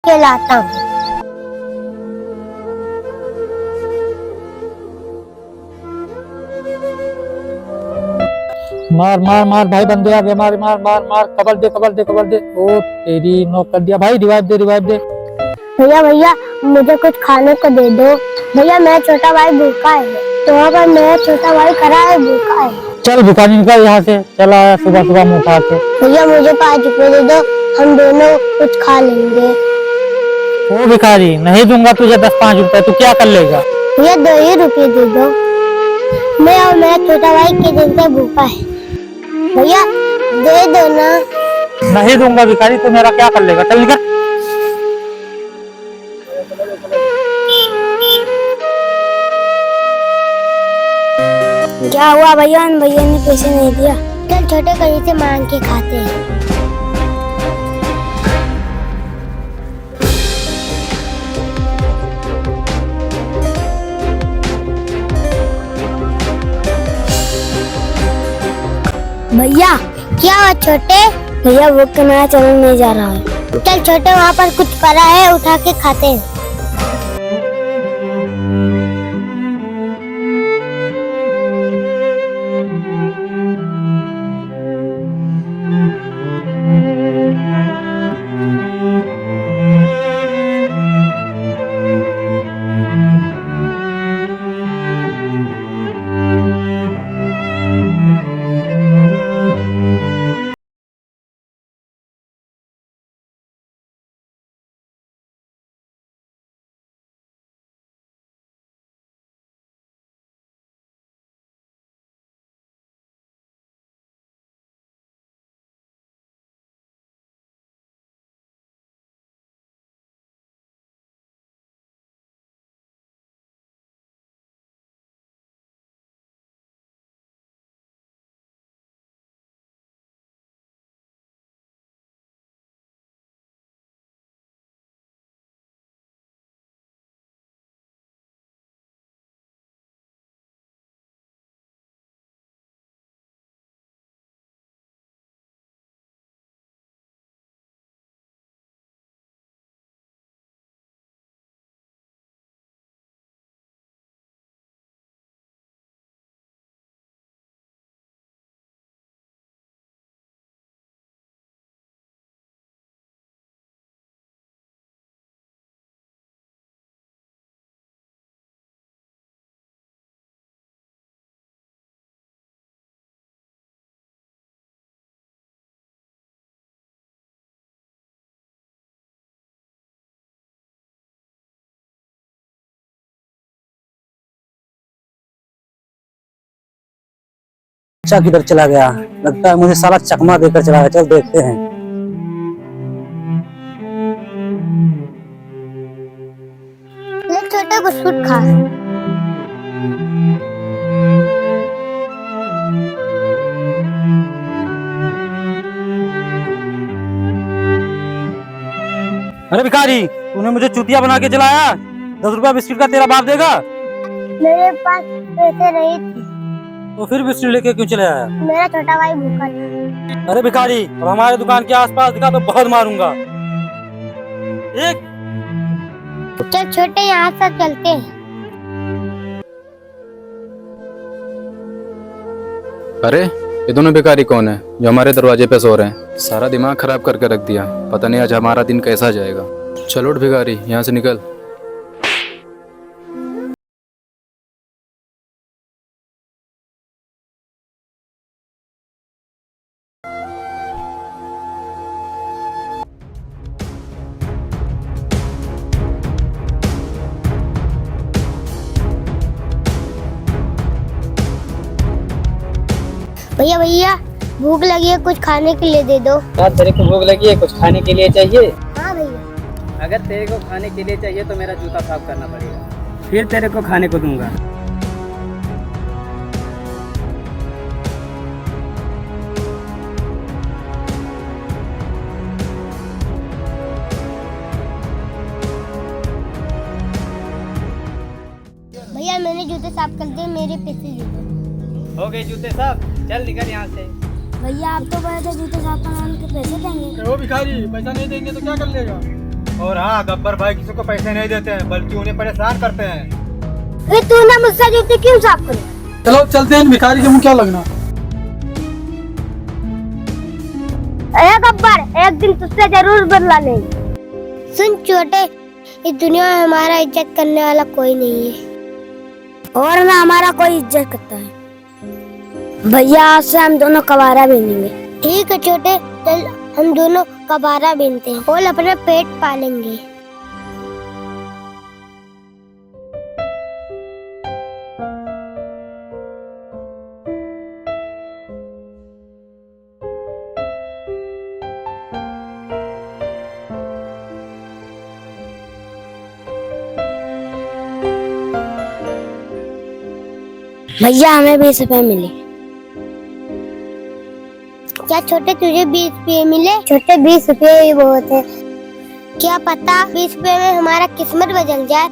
के लाता हूँ। मार मार मार भाई, बंदे आ गए, मार मार मार मार, कवर दे कवर दे कवर दे। ओ तेरी नॉक कर दिया भाई, रिवाइव दे रिवाइव दे। भैया भैया मुझे कुछ खाने को दे दो। भैया मेरा छोटा भाई भूखा है, तो वहाँ पर मेरा छोटा भाई खड़ा है भूखा है। चल भिखारी निकल यहाँ से, चला आया सुबह सुबह मुँह उठा के। भैया मुझे 5 रुपए दे दो, हम दोनों कुछ खा लेंगे। ओ भिखारी, नहीं दूंगा तुझे 10-5 रुपए, तू क्या कर लेगा? भैया 2 ही रुपए दे दो, मैं और मेरा छोटा भाई के दिन से भूखा है। भैया दे दो ना। नहीं दूंगा भिखारी, तू मेरा क्या कर लेगा? चल निकल। क्या हुआ भैया, भैया ने पैसे नहीं दिया? चल छोटे कहीं से मांग के खाते हैं। भैया क्या हुआ छोटे? भैया वो किनारा चलने नहीं जा रहा है। चल छोटे वहाँ पर कुछ पड़ा है, उठा के खाते हैं। बच्चा किधर चला गया? लगता है मुझे साला चकमा देकर चला गया। चल देखते हैं। ले छोटे बिस्कुट खा। अरे भिखारी, तूने मुझे चूतिया बना के चलाया। 10 रुपया बिस्किट का तेरा बाप देगा? मेरे पास पैसे नहीं थे। तो फिर बिस्किट लेके क्यों चले आया? मेरा छोटा भाई भूखा था। अरे भिखारी, अब हमारे दुकान के आसपास दिखा तो बहुत मारूंगा। एक चल छोटे यहाँ से चलते हैं। अरे ये दोनों भिखारी कौन है जो हमारे दरवाजे पे सो रहे हैं? सारा दिमाग खराब करके रख दिया। पता नहीं आज हमारा दिन कैसा जाएगा। चलो उठ भिखारी, यहाँ से निकल। भैया भैया भूख लगी है, कुछ खाने के लिए दे दो। यार तेरे को भूख लगी है, कुछ खाने के लिए चाहिए? हाँ भैया। अगर तेरे को खाने के लिए चाहिए तो मेरा जूता साफ करना पड़ेगा, फिर तेरे को खाने को दूंगा। भैया मैंने जूते साफ कर दिए, मेरे पैसे दे दो। हो गए जूते साफ, चल निकल यहाँ से। भैया आप तो बोले थे जूते साफ कराने के पैसे देंगे। ओ भिखारी, पैसा नहीं देंगे तो क्या कर लेगा? और हाँ, गब्बर भाई किसी को पैसे नहीं देते हैं, बल्कि उन्हें परेशान करते हैं। अरे तू ना मुझसे जूते क्यों साफ करे? चलो चलते हैं, भिखारी के मुंह क्या लगना। अरे गब्बर, एक दिन तुझसे जरूर बदला लेंगे। सुन छोटे, इस दुनिया में हमारा इज्जत करने वाला कोई नहीं है, और ना हमारा कोई इज्जत करता है। भैया आज से हम दोनों कबारा बीनेंगे। ठीक है छोटे, चल हम दोनों कबारा बीनते हैं और अपना पेट पालेंगे। भैया हमें 20 रुपए मिले। क्या छोटे तुझे 20 रुपए मिले? छोटे 20 रुपए ही बहुत है। क्या पता 20 रुपए में हमारा किस्मत बदल जाए।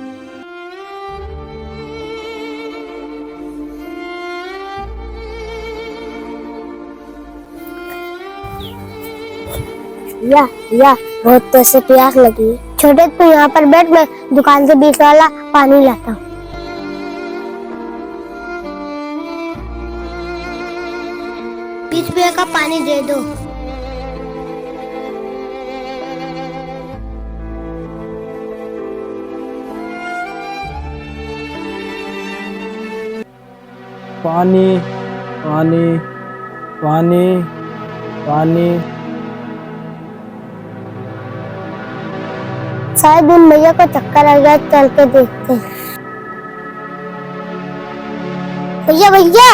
या बहुत तेज से प्यास लगी है। छोटे तू यहाँ पर बैठ, मैं दुकान से 20 वाला पानी लाता हूँ। 20 रुपए का पानी दे दो। पानी पानी पानी पानी। शायद उन भैया को चक्कर आ गया, चल के देखते हैं। भैया भैया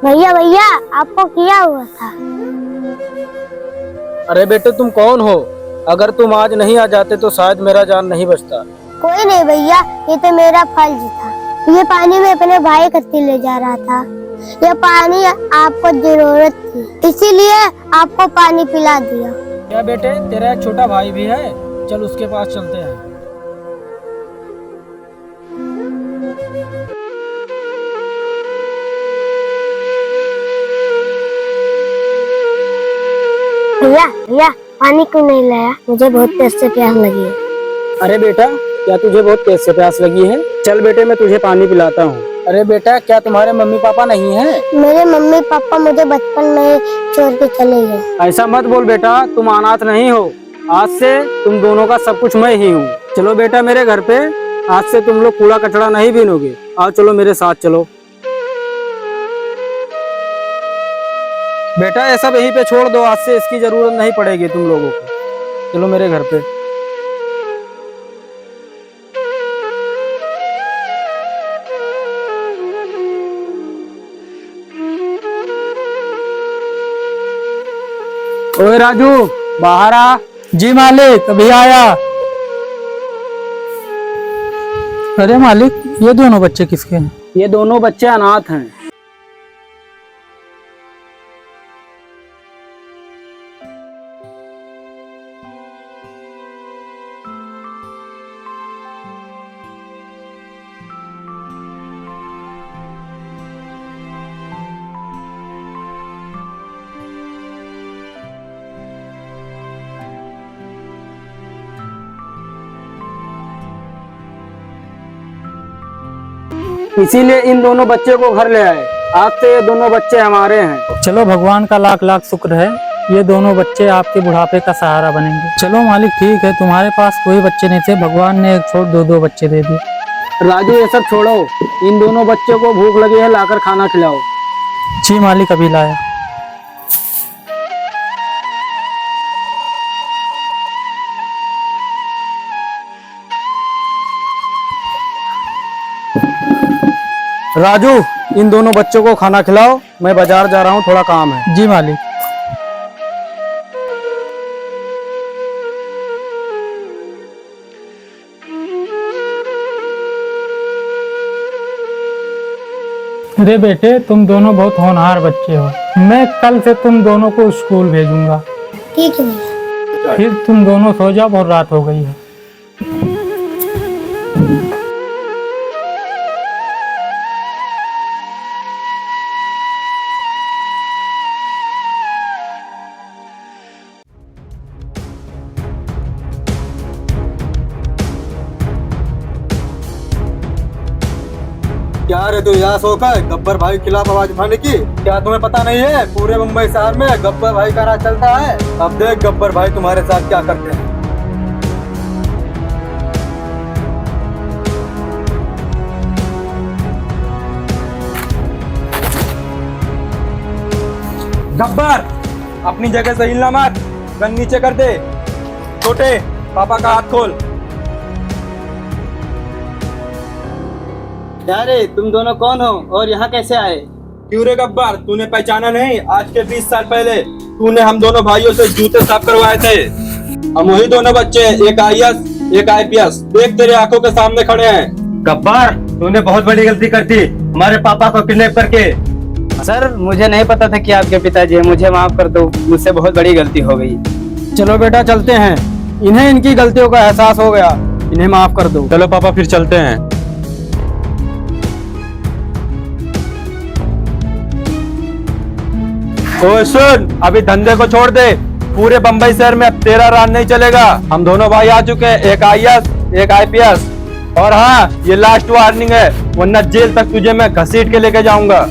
भैया भैया आपको क्या हुआ था? अरे बेटे तुम कौन हो? अगर तुम आज नहीं आ जाते तो शायद मेरा जान नहीं बचता। कोई नहीं भैया, ये तो मेरा फर्ज था। ये पानी मैं अपने भाई खातिर ले जा रहा था। ये पानी आपको जरूरत थी, इसीलिए आपको पानी पिला दिया। क्या बेटे, तेरा एक छोटा भाई भी है, चल उसके पास चलते हैं। भैया भैया पानी क्यों नहीं लाया? मुझे बहुत तेज से प्यास लगी है। अरे बेटा, क्या तुझे बहुत तेज से प्यास लगी है? चल बेटे मैं तुझे पानी पिलाता हूँ। अरे बेटा, क्या तुम्हारे मम्मी पापा नहीं हैं? मेरे मम्मी पापा मुझे बचपन में छोड़ के चले गए। ऐसा मत बोल बेटा, तुम अनाथ नहीं हो। आज से तुम दोनों का सब कुछ मैं ही हूँ। चलो बेटा मेरे घर पे, आज से तुम लोग कूड़ा कचरा नहीं बीनोगे। आओ चलो मेरे साथ चलो। बेटा ये सब यहीं पे छोड़ दो, आज से इसकी जरूरत नहीं पड़ेगी तुम लोगों को। चलो मेरे घर पे। ओए राजू, बाहर आ। जी मालिक, अभी आया। अरे मालिक, ये दोनों बच्चे किसके हैं? ये दोनों बच्चे अनाथ हैं। इसीलिए इन दोनों बच्चे को घर ले आए। आज से ये दोनों बच्चे हमारे हैं। चलो भगवान का लाख लाख शुक्र है, ये दोनों बच्चे आपके बुढ़ापे का सहारा बनेंगे। चलो मालिक ठीक है, तुम्हारे पास कोई बच्चे नहीं थे, भगवान ने एक छोड़ दो बच्चे दे दिए। राजू ये सब छोड़ो, इन दोनों बच्चों को भूख लगी है, लाकर खाना खिलाओ। जी मालिक, अभी लाया। राजू इन दोनों बच्चों को खाना खिलाओ, मैं बाजार जा रहा हूँ, थोड़ा काम है। जी मालिक। अरे बेटे, तुम दोनों बहुत होनहार बच्चे हो। मैं कल से तुम दोनों को स्कूल भेजूंगा। ठीक है भैया। फिर तुम दोनों सो जाओ, बहुत रात हो गई है। रहे थे यहाँ सोकर गब्बर भाई के खिलाफ आवाज उठाने की? क्या तुम्हें पता नहीं है पूरे मुंबई शहर में गब्बर भाई का राज चलता है? अब देख गब्बर भाई तुम्हारे साथ क्या करते हैं। गब्बर अपनी जगह से हिलना मत, गन नीचे कर दे। छोटे पापा का हाथ खोल। क्या रे, तुम दोनों कौन हो और यहाँ कैसे आए? क्यों रे गब्बर, तूने पहचाना नहीं? आज के 20 साल पहले तूने हम दोनों भाइयों से जूते साफ करवाए थे। हम वही दोनों बच्चे, एक IAS एक IPS, देख तेरे आंखों के सामने खड़े हैं। गब्बर, तूने बहुत बड़ी गलती कर दी हमारे पापा को किडनैप करके। सर, मुझे नहीं पता था कि आपके पिताजी हैं, मुझे माफ कर दो, मुझसे बहुत बड़ी गलती हो गई। चलो बेटा चलते हैं, इन्हें इनकी गलतियों का एहसास हो गया, इन्हें माफ कर दो। चलो पापा फिर चलते हैं। ओए सुन, अभी धंधे को छोड़ दे। पूरे बम्बई शहर में अब तेरा राज नहीं चलेगा। हम दोनों भाई आ चुके हैं, एक IAS एक IPS। और हाँ, ये लास्ट वार्निंग है, वरना जेल तक तुझे मैं घसीट के लेके जाऊंगा।